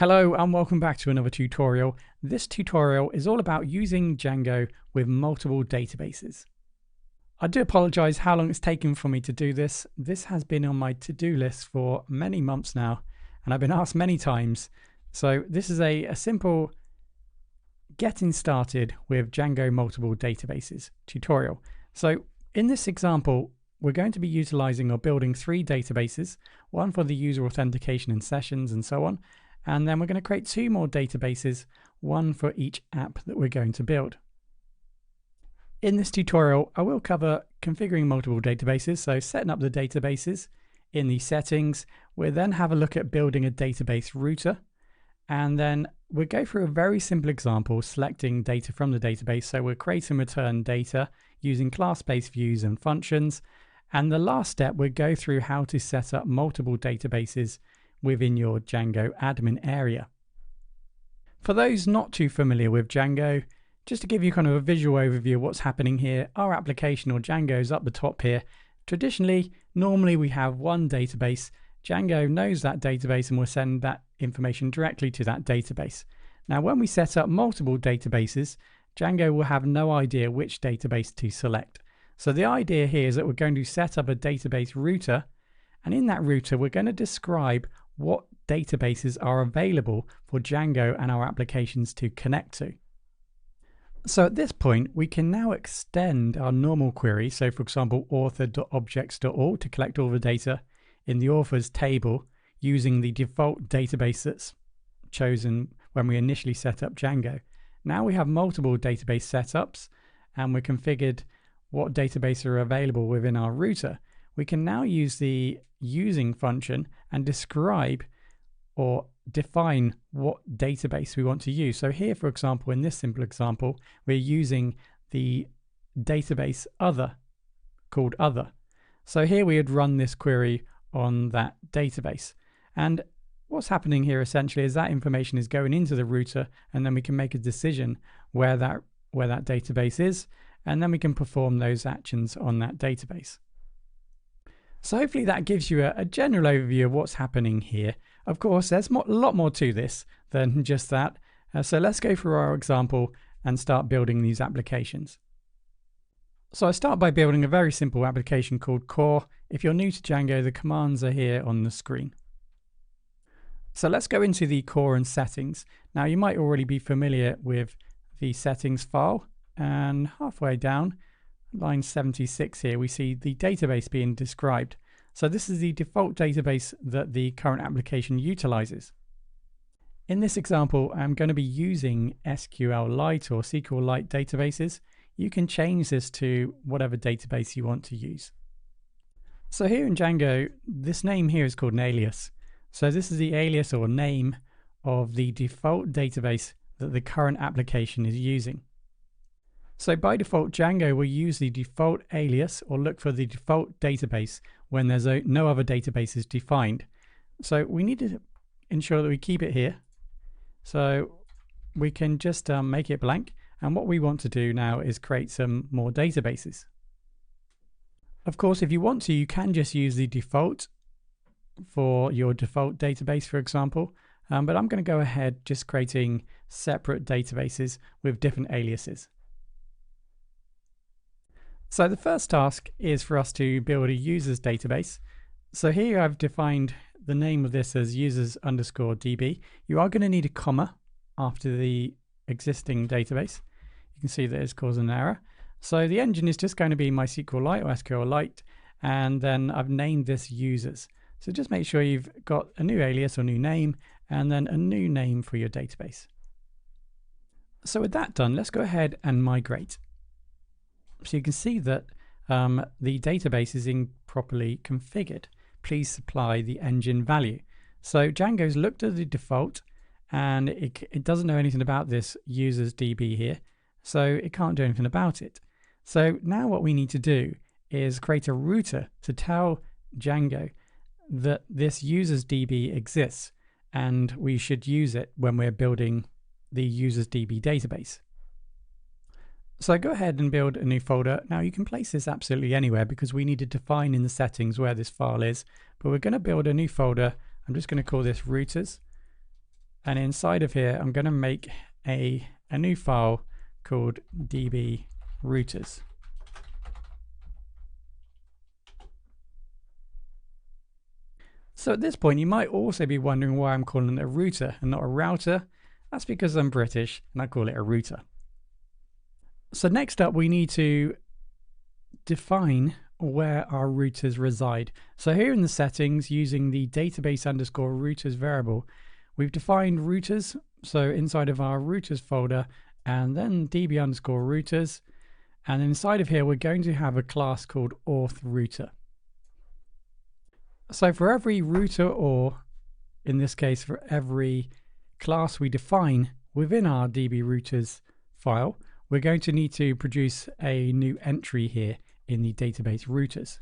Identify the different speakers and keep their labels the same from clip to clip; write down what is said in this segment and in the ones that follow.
Speaker 1: Hello and welcome back to another tutorial. This tutorial is all about using Django with multiple databases. I do apologize how long it's taken for me to do this. This has been on my to-do list for many months now and I've been asked many times. So this is a simple getting started with Django multiple databases tutorial. So in this example, we're going to be utilizing or building three databases, one for the user authentication and sessions and so on. And then we're going to create two more databases, one for each app that we're going to build. In this tutorial, I will cover configuring multiple databases, so setting up the databases in the settings. We'll then have a look at building a database router, and then we'll go through a very simple example selecting data from the database. So we'll create and return data using class-based views and functions. And the last step, we'll go through how to set up multiple databases within your Django admin area. For those not too familiar with Django, just to give you kind of a visual overview of what's happening here, our application or Django is up the top here. Traditionally, normally we have one database. Django knows that database and will send that information directly to that database. Now, when we set up multiple databases, Django will have no idea which database to select. So the idea here is that we're going to set up a database router, and in that router, we're going to describe what databases are available for Django and our applications to connect to. So at this point, we can now extend our normal query. So for example, author.objects.all to collect all the data in the authors table using the default database that's chosen when we initially set up Django. Now we have multiple database setups and we're configured what databases are available within our router. We can now use the using function and describe or define what database we want to use. So here, for example, in this simple example, we're using the database other called other. So here we would run this query on that database. And what's happening here essentially is that information is going into the router, and then we can make a decision where that database is, and then we can perform those actions on that database. So hopefully that gives you a general overview of what's happening here. Of course, there's a lot more to this than just that. So let's go through our example and start building these applications. So I start by building a very simple application called core. If you're new to Django, the commands are here on the screen. So let's go into the core and settings. Now you might already be familiar with the settings file, and halfway down, line 76 here, we see the database being described. So this is the default database that the current application utilizes. In this example, I'm going to be using SQLite or SQLite databases. You can change this to whatever database you want to use. So here in Django, this name here is called an alias. So this is the alias or name of the default database that the current application is using. So by default, Django will use the default alias or look for the default database when there's no other databases defined. So we need to ensure that we keep it here. So we can just make it blank. And what we want to do now is create some more databases. Of course, if you want to, you can just use the default for your default database, for example. But I'm going to go ahead just creating separate databases with different aliases. So the first task is for us to build a users database. So here I've defined the name of this as users_db. You are going to need a comma after the existing database. You can see that it's causing an error. So the engine is just going to be MySQLite or SQLite, and then I've named this users. So just make sure you've got a new alias or new name, and then a new name for your database. So with that done, let's go ahead and migrate. So you can see that the database is improperly configured. Please supply the engine value. So Django's looked at the default and it doesn't know anything about this users DB here. So it can't do anything about it. So now what we need to do is create a router to tell Django that this users DB exists and we should use it when we're building the users DB database. So go ahead and build a new folder. Now you can place this absolutely anywhere because we need to define in the settings where this file is, but we're going to build a new folder. I'm just going to call this routers. And inside of here, I'm going to make a new file called db routers. So at this point, you might also be wondering why I'm calling it a router and not a router. That's because I'm British and I call it a router. So next up, we need to define where our routers reside. So here in the settings, using the database_routers variable, we've defined routers. So inside of our routers folder, and then db_routers. And inside of here, we're going to have a class called auth router. So for every router, or in this case, for every class we define within our db routers file, we're going to need to produce a new entry here in the database routers.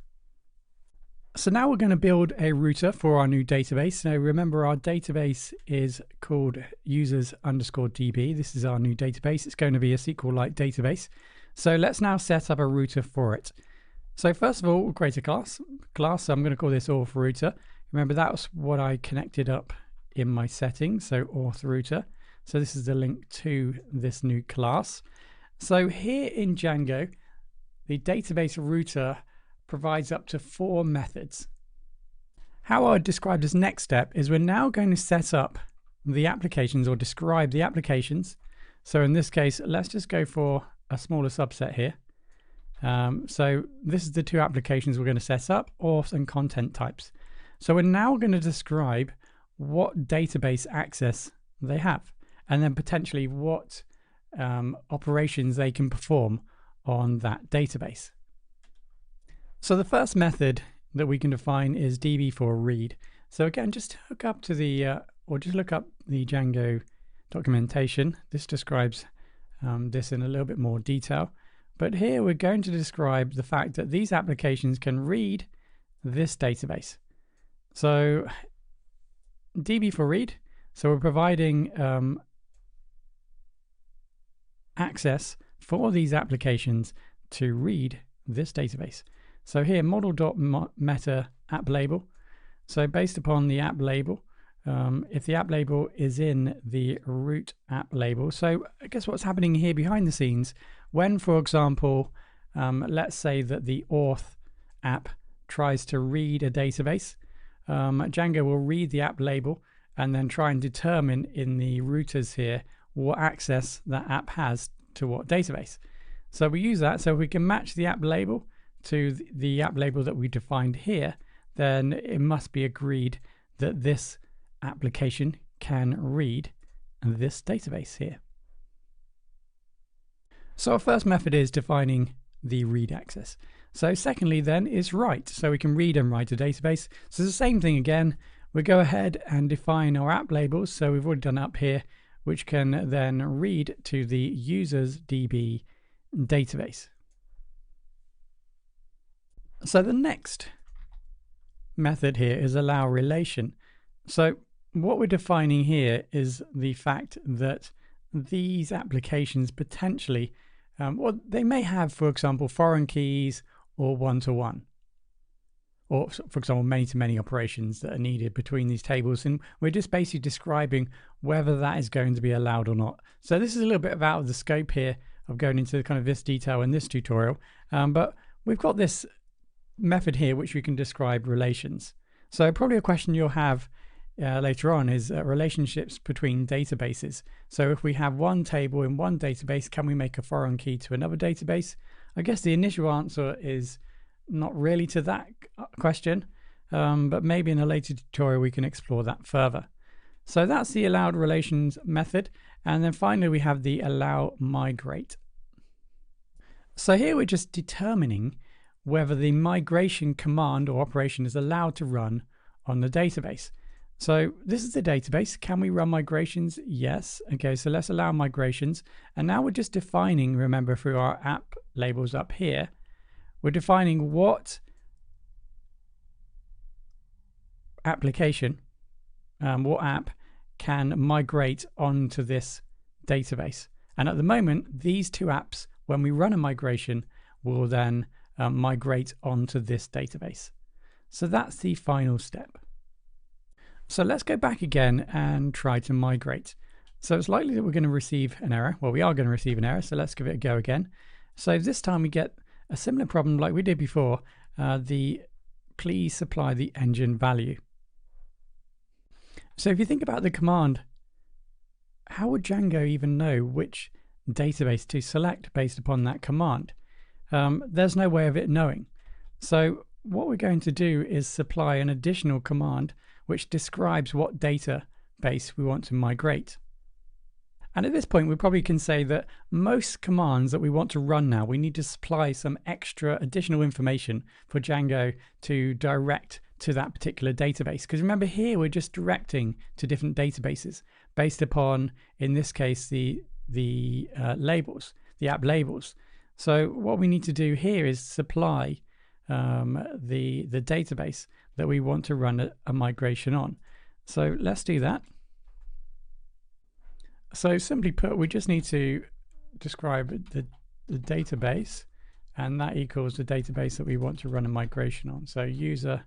Speaker 1: So now we're going to build a router for our new database. So remember, our database is called users_db. This is our new database. It's going to be a SQL-like database. So let's now set up a router for it. So first of all, we'll create a class. So I'm going to call this auth router. Remember, that's what I connected up in my settings. So auth router. So this is the link to this new class. So here in Django, the database router provides up to 4 methods. How I would describe this next step is we're now going to set up the applications, or describe the applications. So in this case, let's just go for a smaller subset here. So this is the 2 applications we're going to set up, auth and content types. So we're now going to describe what database access they have, and then potentially what operations they can perform on that database. So the first method that we can define is db4read. So again, just hook up to the, or just look up the Django documentation. This describes this in a little bit more detail. But here we're going to describe the fact that these applications can read this database. So db4read, so we're providing access for these applications to read this database. So here, model.meta app label. So based upon the app label, if the app label is in the root app label, so I guess what's happening here behind the scenes, when, for example, let's say that the auth app tries to read a database, Django will read the app label and then try and determine in the routers here what access that app has to what database. So we use that, so we can match the app label to the app label that we defined here, then it must be agreed that this application can read this database here. So our first method is defining the read access. So secondly then is write. So we can read and write a database. So it's the same thing again. We go ahead and define our app labels. So we've already done up here, which can then read to the users DB database. So the next method here is allow relation. So what we're defining here is the fact that these applications potentially, well, they may have, for example, foreign keys or one-to-one, or for example, many-to-many operations that are needed between these tables. And we're just basically describing whether that is going to be allowed or not. So this is a little bit out of the scope here of going into kind of this detail in this tutorial. But we've got this method here which we can describe relations. So probably a question you'll have later on is relationships between databases. So if we have one table in one database, can we make a foreign key to another database? I guess the initial answer is not really to that question, but maybe in a later tutorial we can explore that further. So that's the allowed relations method. And then finally we have the allow migrate. So here we're just determining whether the migration command or operation is allowed to run on the database. So this is the database. Can we run migrations? Yes. Okay, so let's allow migrations. And now we're just defining, remember, through our app labels up here, we're defining what application, what app can migrate onto this database. And at the moment, these 2 apps, when we run a migration, will then migrate onto this database. So that's the final step. So let's go back again and try to migrate. So it's likely that we're going to receive an error. Well, we are going to receive an error, so let's give it a go again. So this time we get a similar problem like we did before, please supply the engine value. So if you think about the command, how would Django even know which database to select based upon that command? There's no way of it knowing. So what we're going to do is supply an additional command which describes what database we want to migrate. And at this point, we probably can say that most commands that we want to run now, we need to supply some extra additional information for Django to direct to that particular database. Because remember here, we're just directing to different databases based upon, in this case, the labels, the app labels. So what we need to do here is supply the database that we want to run a migration on. So let's do that. So simply put, we just need to describe the database, and that equals the database that we want to run a migration on. So user_db.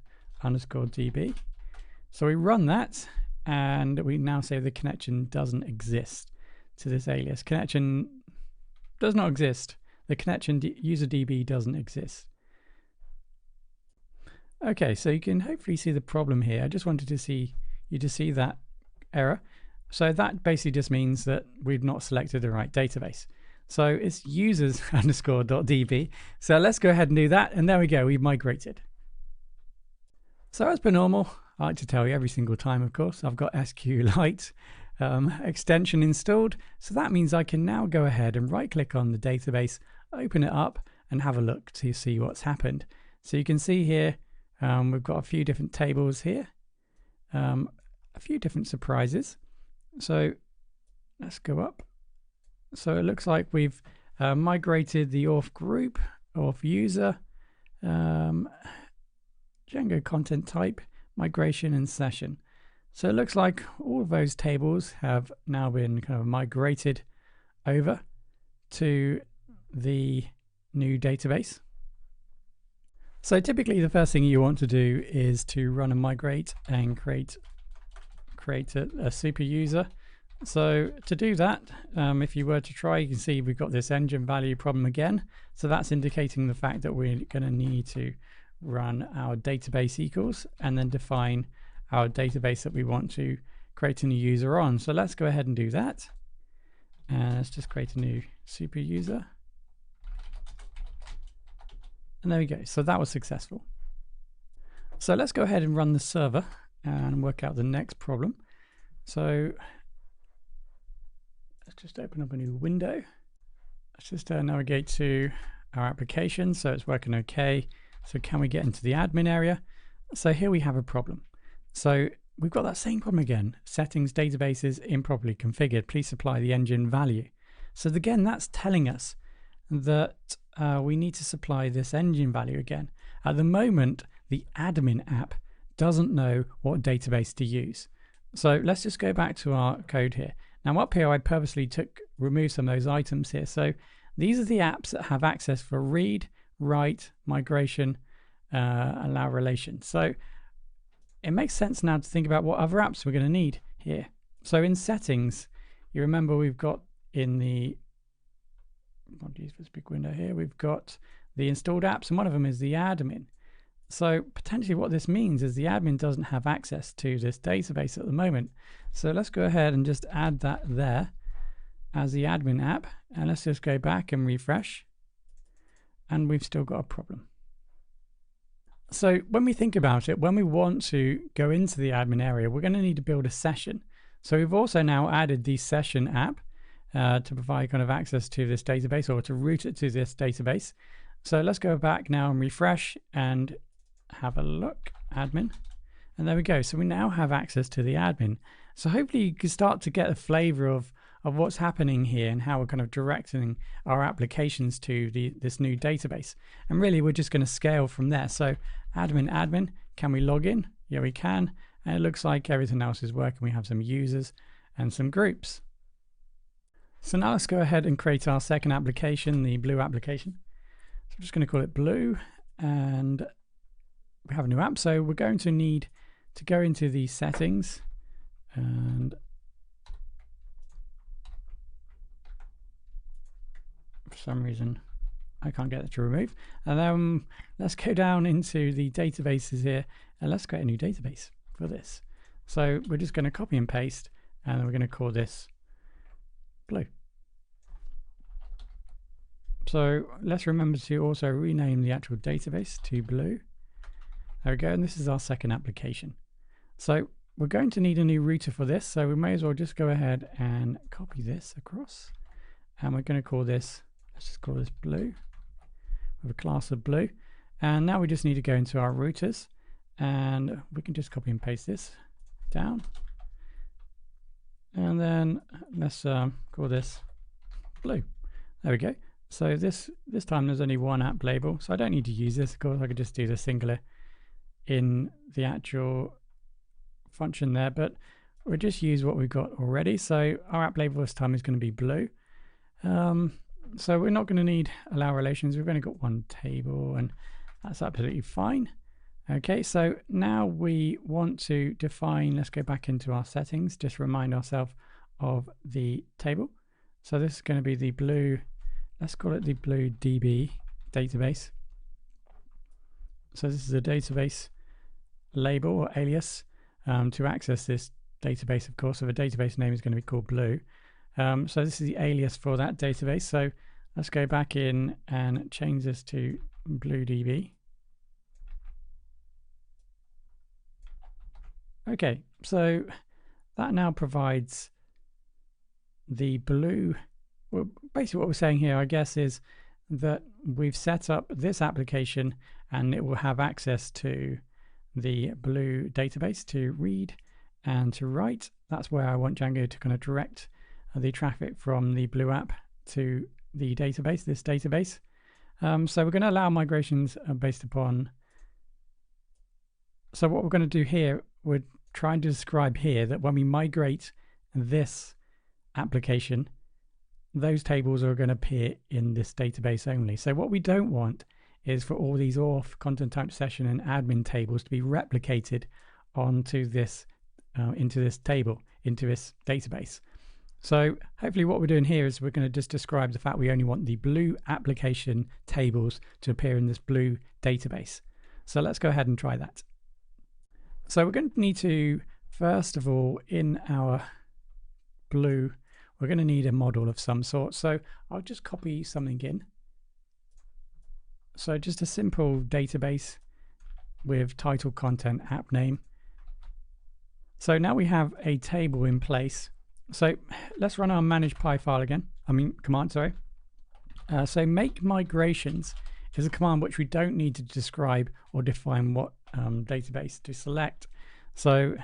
Speaker 1: So we run that, and we now say the connection doesn't exist to this alias. Connection does not exist. The connection user_db doesn't exist. Okay, so you can hopefully see the problem here. I just wanted to see you to see that error. So that basically just means that we've not selected the right database. So it's users_db. So let's go ahead and do that. And there we go, we've migrated. So as per normal, I like to tell you every single time, of course, I've got SQLite extension installed. So that means I can now go ahead and right click on the database, open it up and have a look to see what's happened. So you can see here, we've got a few different tables here, a few different surprises. So let's go up. So it looks like we've migrated the auth group, auth user, Django content type, migration and session. So it looks like all of those tables have now been kind of migrated over to the new database. So typically the first thing you want to do is to run a migrate and create a super user. So to do that, if you were to try, you can see we've got this engine value problem again. So that's indicating the fact that we're going to need to run our database equals and then define our database that we want to create a new user on. So let's go ahead and do that. And let's just create a new super user. And there we go. So that was successful. So let's go ahead and run the server and work out the next problem. So let's just open up a new window. Let's just navigate to our application. So it's working okay. So can we get into the admin area? So here we have a problem. So we've got that same problem again. Settings databases improperly configured. Please supply the engine value. So again, that's telling us that we need to supply this engine value again. At the moment, the admin app doesn't know what database to use. So let's just go back to our code here. Now up here, I purposely removed some of those items here. So these are the apps that have access for read, write, migration, allow relation. So it makes sense now to think about what other apps we're going to need here. So in settings, you remember we've got in the, I'll use this big window here, we've got the installed apps, and one of them is the admin. So potentially what this means is the admin doesn't have access to this database at the moment. So let's go ahead and just add that there as the admin app. And let's just go back and refresh. And we've still got a problem. So when we think about it, when we want to go into the admin area, we're going to need to build a session. So we've also now added the session app to provide kind of access to this database or to route it to this database. So let's go back now and refresh and have a look, admin, and there we go. So we now have access to the admin. So hopefully you can start to get a flavor of what's happening here and how we're kind of directing our applications to this new database. And really we're just going to scale from there. So admin, can we log in? Yeah, we can. And it looks like everything else is working. We have some users and some groups. So now let's go ahead and create our second application, the blue application. So I'm just going to call it blue, and we have a new app. So we're going to need to go into the settings, and for some reason I can't get it to remove. And then let's go down into the databases here, and let's create a new database for this. So we're just going to copy and paste, and we're going to call this blue. So let's remember to also rename the actual database to blue. There we go, and this is our second application. So we're going to need a new router for this, so we may as well just go ahead and copy this across, and we're going to call this, let's just call this blue, with a class of blue. And now we just need to go into our routers, and we can just copy and paste this down, and then let's call this blue. There we go. So this time there's only one app label, so I don't need to use this. Of course, I could just do the singular in the actual function there, but we'll just use what we've got already. So our app label this time is going to be blue. So we're not going to need allow relations. We've only got one table, and that's absolutely fine. Okay, so now we want to define, let's go back into our settings, just remind ourselves of the table. So this is going to be the blue, let's call it the blue DB database. So this is a database label or alias to access this database, of course. So the database name is going to be called blue. So this is the alias for that database. So let's go back in and change this to blue DB. Okay, so that now provides the blue. Well, basically what we're saying here, I guess, is that we've set up this application and it will have access to the blue database to read and to write. That's where I want Django to kind of direct the traffic from the blue app to the database, this database. So we're going to allow migrations based upon. So what we're going to do here, we're trying to describe here that when we migrate this application, those tables are going to appear in this database only. So what we don't want is for all these auth, content type session, and admin tables to be replicated onto this, into this table, into this database. So hopefully what we're doing here is we're going to just describe the fact we only want the blue application tables to appear in this blue database. So let's go ahead and try that. So we're going to need to, first of all, in our blue, we're going to need a model of some sort. So I'll just copy something in. So just a simple database with title, content, app name. So now we have a table in place. So let's run our manage py file again. Command, sorry. So make migrations is a command which we don't need to describe or define what database to select. So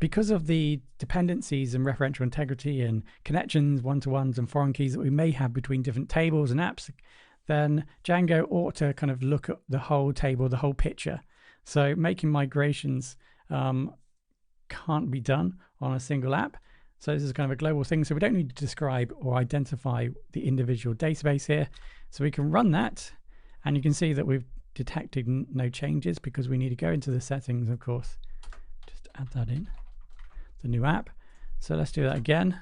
Speaker 1: because of the dependencies and referential integrity and connections, one-to-ones and foreign keys that we may have between different tables and apps, then Django ought to kind of look at the whole table, the whole picture. So making migrations can't be done on a single app. So this is kind of a global thing. So we don't need to describe or identify the individual database here. So we can run that, and you can see that we've detected no changes because we need to go into the settings, of course. Just add that in, the new app. So let's do that again.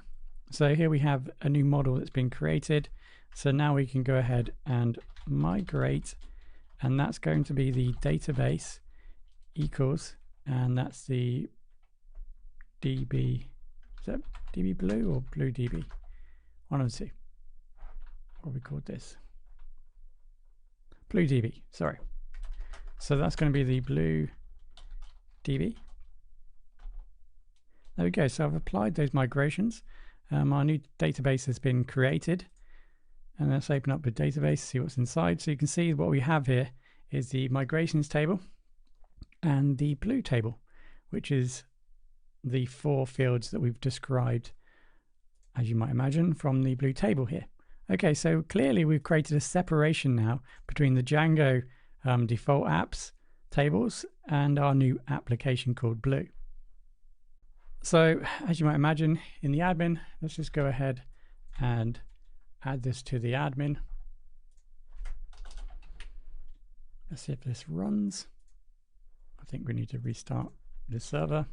Speaker 1: So here we have a new model that's been created. So now we can go ahead and migrate, and that's going to be the database equals, and that's the DB, is that DB blue or blue DB? One of the two. What have we called this? Blue DB, sorry. So that's going to be the blue DB. There we go. So I've applied those migrations. Our new database has been created. And let's open up the database, see what's inside. So you can see what we have here is the migrations table and the blue table, which is the 4 fields that we've described, as you might imagine, from the blue table here. Okay, so clearly we've created a separation now between the Django default apps tables and our new application called blue. So as you might imagine, in the admin, let's just go ahead and add this to the admin. Let's see if this runs. I think we need to restart the server.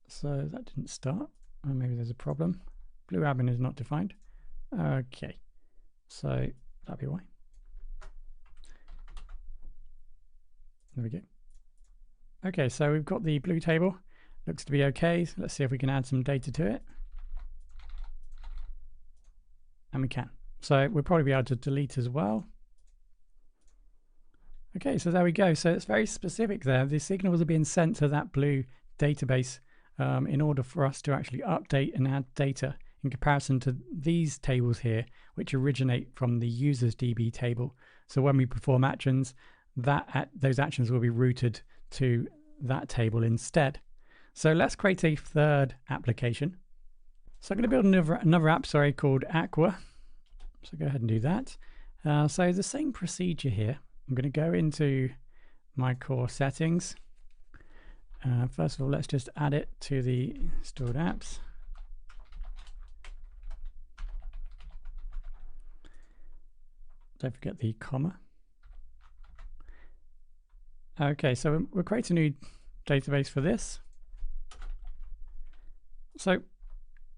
Speaker 1: So that didn't start. Oh, maybe there's a problem. Blue admin is not defined. Okay, so that'll be why. There we go. Okay, so we've got the blue table. Looks to be okay. So let's see if we can add some data to it. And we can. So we'll probably be able to delete as well. Okay, so there we go. So it's very specific there. The signals are being sent to that blue database in order for us to actually update and add data in comparison to these tables here, which originate from the users DB table. So when we perform actions, those actions will be routed to that table instead. So let's create a third application. So I'm going to build another app, called Aqua. So go ahead and do that. So the same procedure here. I'm going to go into my core settings. First of all, let's just add it to the stored apps. Don't forget the comma. Okay, so we'll create a new database for this. So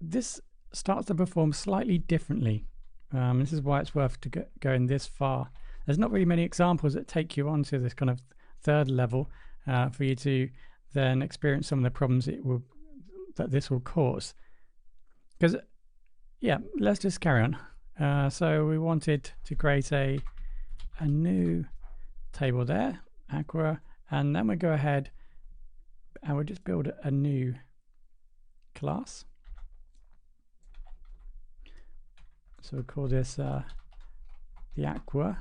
Speaker 1: this starts to perform slightly differently. This is why it's worth going this far. There's not really many examples that take you onto this kind of third level for you to then experience some of the problems that this will cause. Because, yeah, let's just carry on. So we wanted to create a new table there, Aqua, and then we go ahead and we'll just build a new class. So we'll call this the Aqua.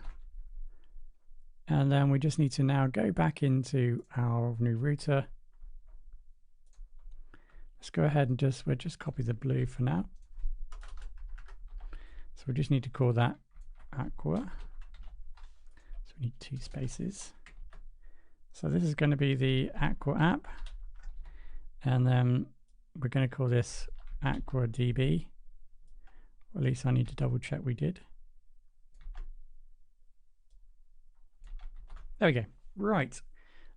Speaker 1: And then we just need to now go back into our new router. Let's go ahead and we'll just copy the blue for now. So we just need to call that Aqua. So we need 2 spaces. So this is going to be the Aqua app. And then we're going to call this Aqua DB. Or at least I need to double check we did. There we go. Right.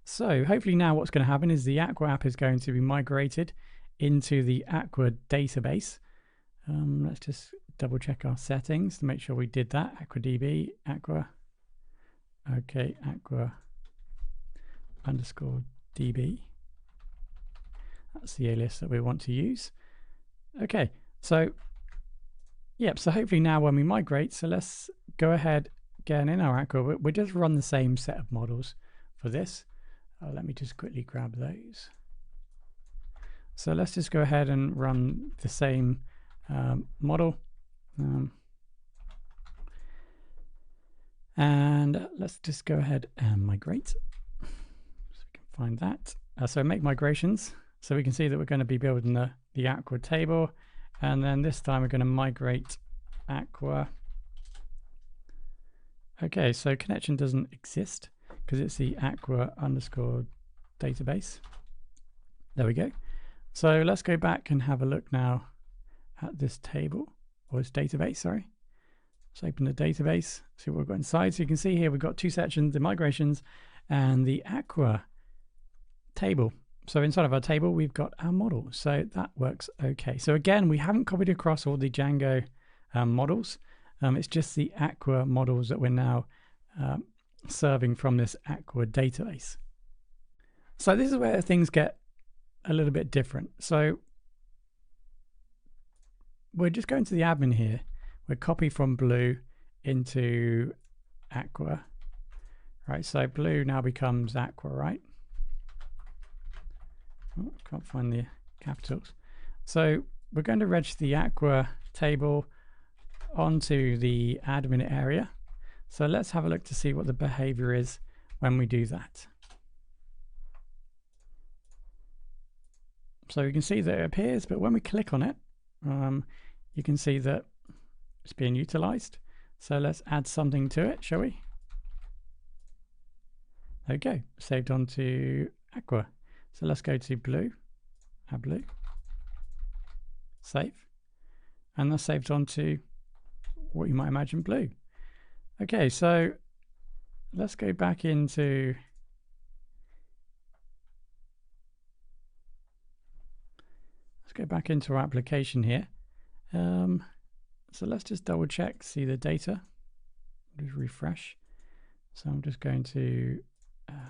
Speaker 1: So hopefully now what's going to happen is the Aqua app is going to be migrated into the Aqua database. Let's just double check our settings to make sure we did that. Aqua DB, Aqua. Okay, Aqua _DB. That's the alias that we want to use. Okay, so yep, so hopefully now when we migrate, so let's go ahead again in our Aqua, we'll just run the same set of models for this. Let me just quickly grab those. So let's just go ahead and run the same model. And let's just go ahead and migrate. So we can find that. So make migrations. So we can see that we're going to be building the Aqua table. And then this time we're going to migrate Aqua. Okay, so connection doesn't exist because it's the Aqua _database. There we go. So let's go back and have a look now at this table, or this database, sorry. Let's open the database, see what we've got inside. So you can see here we've got 2 sections, the migrations and the Aqua table. So inside of our table, we've got our model. So that works okay. So again, we haven't copied across all the Django models. It's just the Aqua models that we're now serving from this Aqua database. So this is where things get a little bit different. So we're just going to the admin here. We'll copy from blue into Aqua. Right, so blue now becomes Aqua, right? Oh, can't find the capitals. So we're going to register the Aqua table onto the admin area. So let's have a look to see what the behavior is when we do that. So you can see that it appears, but when we click on it, you can see that it's being utilized. So let's add something to it, shall we? There we go, saved onto Aqua. So let's go to blue, add blue, save, and that's saved onto what you might imagine blue. Okay, so let's go back into our application here. So let's just double check, see the data, just refresh. So I'm just going to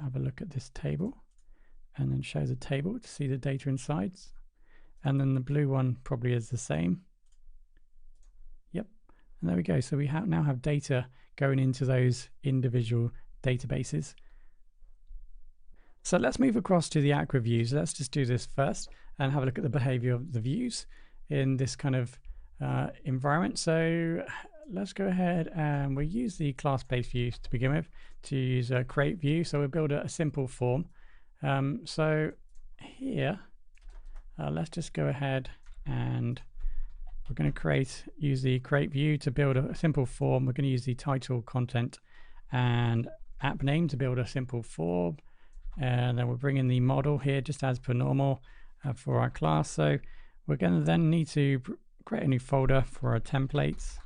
Speaker 1: have a look at this table and then show the table to see the data inside. And then the blue one probably is the same. Yep. And there we go. So we now have data going into those individual databases. So let's move across to the Aqua views. Let's just do this first and have a look at the behavior of the views in this kind of environment. So let's go ahead and we'll use the class-based views to begin with to use a create view. So we'll build a simple form. So here, let's just go ahead and we're going to use the create view to build a simple form. We're going to use the title, content, and app name to build a simple form. And then we'll bring in the model here just as per normal for our class. So we're going to then need to create a new folder for our templates.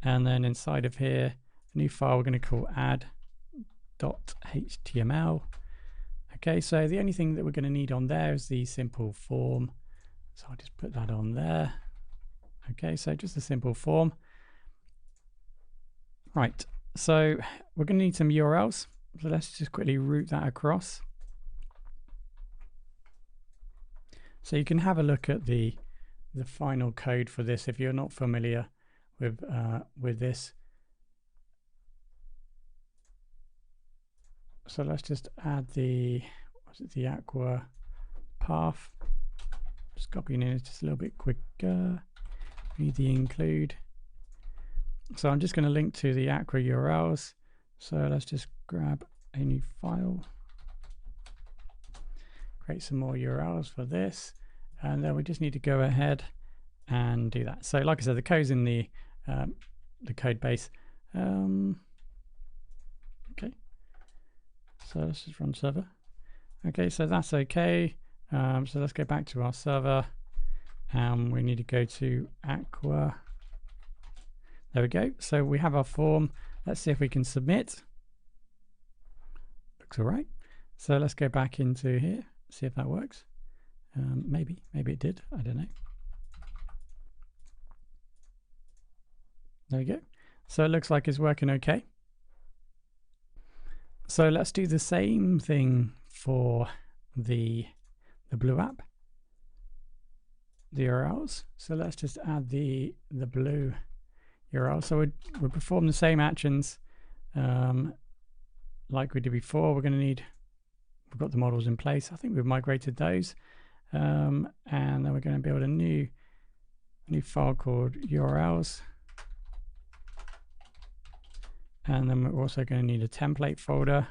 Speaker 1: And then inside of here, a new file we're going to call add.html. Okay, so the only thing that we're going to need on there is the simple form. So I'll just put that on there. Okay, so just a simple form. Right, so we're going to need some URLs. So let's just quickly route that across. So you can have a look at the final code for this if you're not familiar with this. So let's just add the Aqua path. Just copying in it just a little bit quicker. We need the include. So I'm just going to link to the Aqua URLs. So let's just grab a new file. Create some more URLs for this. And then we just need to go ahead and do that. So like I said, the code's in the code base. Okay. So let's just run server. Okay, so that's okay. So let's go back to our server. We need to go to Aqua. There we go. So we have our form. Let's see if we can submit. Looks all right. So let's go back into here, see if that works. Maybe it did. I don't know. There we go. So it looks like it's working okay. So let's do the same thing for the blue app, the URLs. So let's just add the blue URL. So we'll perform the same actions like we did before. We've got the models in place. I think we've migrated those. And then we're going to build a new file called URLs. And then we're also going to need a template folder.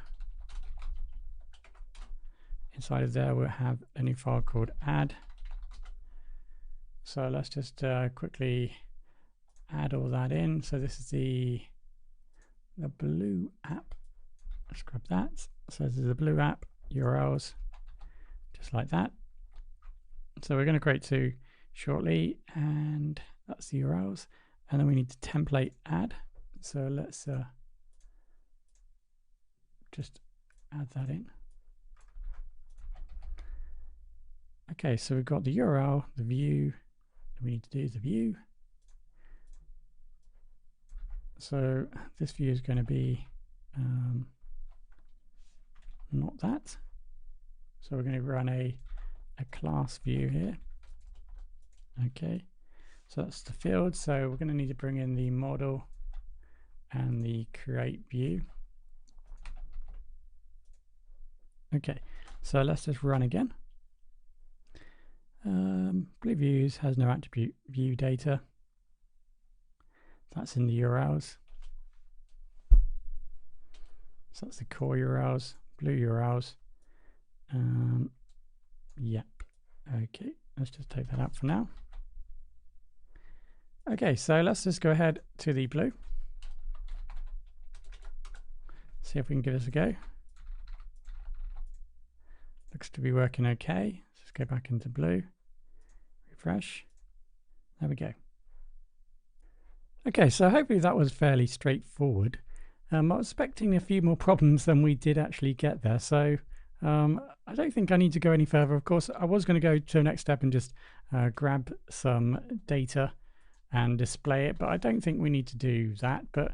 Speaker 1: Inside of there, we'll have a new file called add. So let's just quickly add all that in. So this is the blue app. Let's grab that. So this is the blue app URLs, just like that. So we're going to create two shortly, and that's the URLs. And then we need to template add. So let's just add that in. Okay, so we've got the URL, the view. We need to do the view. So this view is going to be not that. So we're going to run a class view here. Okay, so that's the field. So we're going to need to bring in the model and the create view. Okay, so let's just run again. Blue views has no attribute view data. That's in the URLs. So that's the core URLs, blue URLs. Yep. Okay, let's just take that out for now. Okay, so let's just go ahead to the blue. See if we can give this a go. Looks to be working okay. Let's just go back into blue. Refresh. There we go. Okay, so hopefully that was fairly straightforward. I was expecting a few more problems than we did actually get there. So I don't think I need to go any further. Of course, I was going to go to the next step and just grab some data and display it, but I don't think we need to do that. But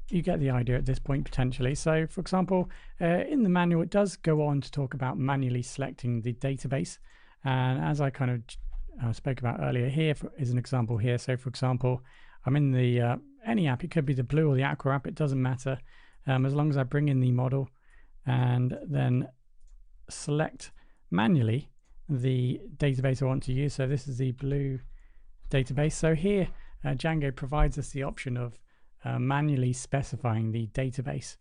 Speaker 1: you get the idea at this point potentially. So for example, in the manual, it does go on to talk about manually selecting the database. And as I kind of spoke about earlier, here is an example here. So for example, I'm in the any app, it could be the Blue or the Aqua app, it doesn't matter, as long as I bring in the model and then select manually the database I want to use. So this is the Blue database. So here Django provides us the option of manually specifying the database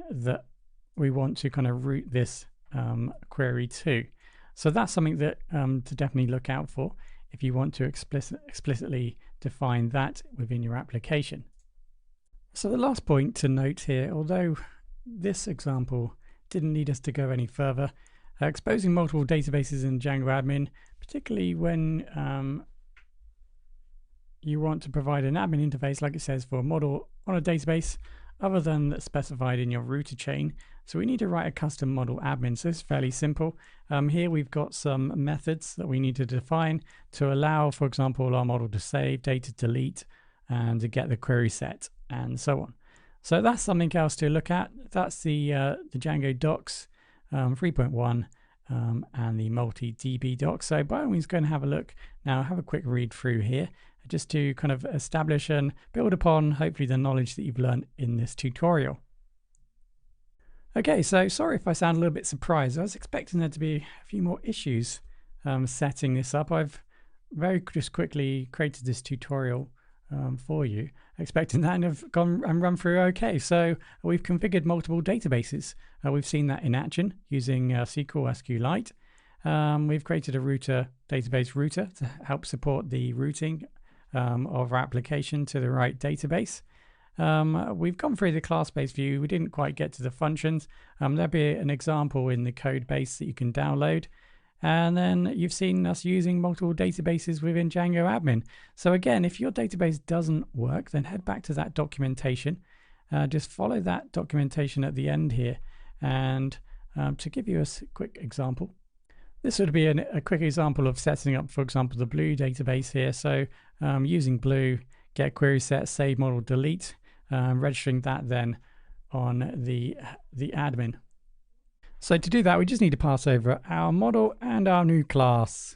Speaker 1: that we want to kind of route this query to. So that's something that to definitely look out for if you want to explicitly define that within your application. So the last point to note here, although this example didn't need us to go any further, exposing multiple databases in Django admin, particularly when you want to provide an admin interface, like it says, for a model on a database other than specified in your router chain. So we need to write a custom model admin. So it's fairly simple. Here we've got some methods that we need to define to allow, for example, our model to save, data delete, and to get the query set, and so on. So that's something else to look at. That's the Django docs 3.1 and the multi-DB docs. So by all means, go and have a look. Now have a quick read through here, just to kind of establish and build upon hopefully the knowledge that you've learned in this tutorial. Okay, so sorry if I sound a little bit surprised. I was expecting there to be a few more issues setting this up. I've just quickly created this tutorial for you, expecting that, and have gone and run through okay. So we've configured multiple databases. We've seen that in action using SQL SQLite. We've created a database router to help support the routing of our application to the right database. We've gone through the class-based view. We didn't quite get to the functions. There'll be an example in the code base that you can download. And then you've seen us using multiple databases within Django admin. So again, if your database doesn't work, then head back to that documentation. Just follow that documentation at the end here. And to give you a quick example, this would be a quick example of setting up, for example, the Blue database here. So using Blue, get query set, save model, delete, registering that then on the admin. So to do that, we just need to pass over our model and our new class.